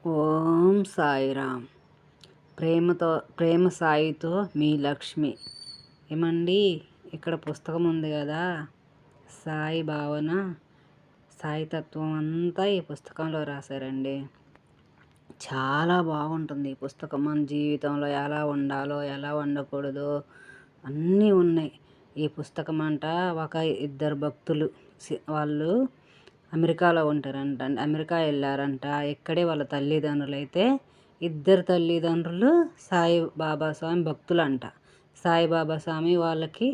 ఓం సాయిరామ్. ప్రేమతో ప్రేమ సాయితో మీ లక్ష్మి. ఏమండి, ఇక్కడ పుస్తకం ఉంది కదా, సాయి భావన, సాయి తత్వం అంతా ఈ పుస్తకంలో రాశారండి. చాలా బాగుంటుంది ఈ పుస్తకం. మన జీవితంలో ఎలా ఉండాలో, ఎలా ఉండకూడదో అన్నీ ఉన్నాయి ఈ పుస్తకం. ఒక ఇద్దరు భక్తులు, వాళ్ళు అమెరికాలో ఉంటారంట. అమెరికా వెళ్ళారంట. ఇక్కడే వాళ్ళ తల్లిదండ్రులు అయితే, ఇద్దరు తల్లిదండ్రులు సాయిబాబా స్వామి భక్తులంట. సాయిబాబా స్వామి వాళ్ళకి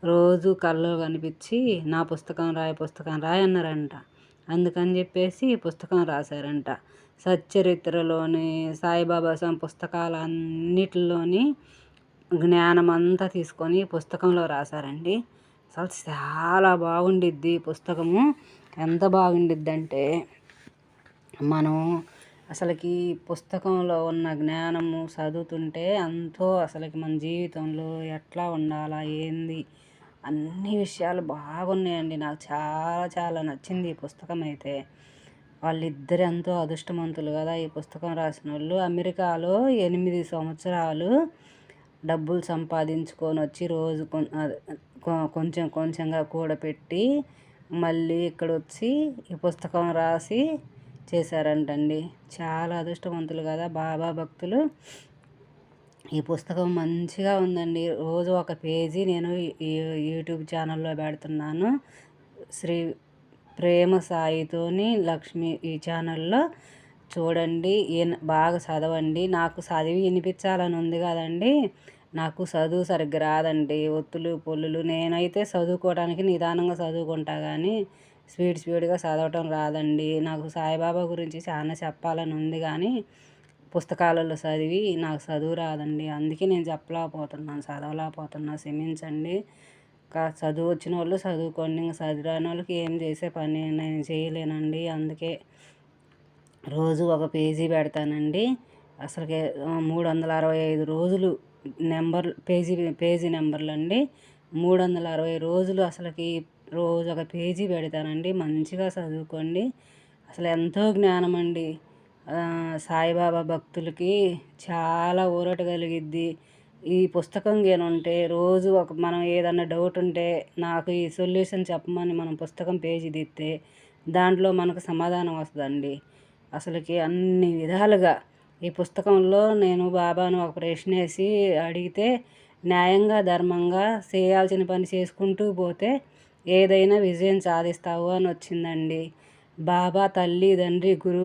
రోజు కళ్ళు కనిపించి నా పుస్తకం రాయి అన్నారంట. అందుకని చెప్పేసి ఈ పుస్తకం రాశారంట. సచ్చరిత్రలోని సాయిబాబా స్వామి పుస్తకాలన్నిటిలోని జ్ఞానం అంతా తీసుకొని పుస్తకంలో రాశారండి. అసలు చాలా బాగుండిద్ది పుస్తకము. ఎంత బాగుండిద్ది అంటే, మనం అసలుకి పుస్తకంలో ఉన్న జ్ఞానము చదువుతుంటే ఎంతో అసలుకి మన జీవితంలో ఎట్లా ఉండాలా ఏంది అన్ని విషయాలు బాగున్నాయండి. నాకు చాలా చాలా నచ్చింది ఈ పుస్తకం అయితే. వాళ్ళిద్దరు ఎంతో అదృష్టవంతులు కదా ఈ పుస్తకం రాసిన వాళ్ళు. అమెరికాలో 8 సంవత్సరాలు డబ్బులు సంపాదించుకొని వచ్చి రోజు కొంచెం కొంచెంగా కూడపెట్టి మళ్ళీ ఇక్కడ వచ్చి ఈ పుస్తకం రాసి చేశారంటండి. చాలా అదృష్టవంతులు కదా బాబా భక్తులు. ఈ పుస్తకం మంచిగా ఉందండి. రోజు ఒక పేజీ నేను యూట్యూబ్ ఛానల్లో పెడుతున్నాను. శ్రీ ప్రేమ సాయితోని లక్ష్మి ఈ ఛానల్లో చూడండి. బాగా చదవండి. నాకు చదివి వినిపించాలని ఉంది కదండి. నాకు చదువు సరిగ్గా రాదండి. ఒత్తులు పొల్లులు నేనైతే చదువుకోవడానికి నిదానంగా చదువుకుంటా, కానీ స్పీడ్గా చదవటం రాదండి. నాకు సాయిబాబా గురించి చాలా చెప్పాలని ఉంది, కానీ పుస్తకాలలో చదివి నాకు చదువు రాదండి. అందుకే నేను చదవలేకపోతున్నా. క్షమించండి. చదువు వచ్చిన వాళ్ళు చదువుకోండి. ఇంకా చదివిరాని వాళ్ళకి ఏం చేసే పని నేను చేయలేనండి. అందుకే రోజు ఒక పేజీ పెడతానండి. అసలుకి 365 రోజులు పేజీ నెంబర్లు అండి. 360 రోజులు అసలుకి రోజు ఒక పేజీ పెడతానండి. మంచిగా చదువుకోండి. అసలు ఎంతో జ్ఞానం అండి. సాయిబాబా భక్తులకి చాలా ఊరట కలిగిద్ది ఈ పుస్తకం. ఉంటే రోజు మనం ఏదన్నా డౌట్ ఉంటే నాకు ఈ సొల్యూషన్ చెప్పమని మనం పుస్తకం పేజీ తీస్తే దాంట్లో మనకు సమాధానం వస్తుందండి. అసలుకి అన్ని విధాలుగా ఈ పుస్తకంలో నేను బాబాను ఒక ప్రశ్న వేసి అడిగితే, న్యాయంగా ధర్మంగా చేయాల్సిన పని చేసుకుంటూ పోతే ఏదైనా విజయం సాధిస్తావు అని వచ్చిందండి. బాబా తల్లి తండ్రి గురువు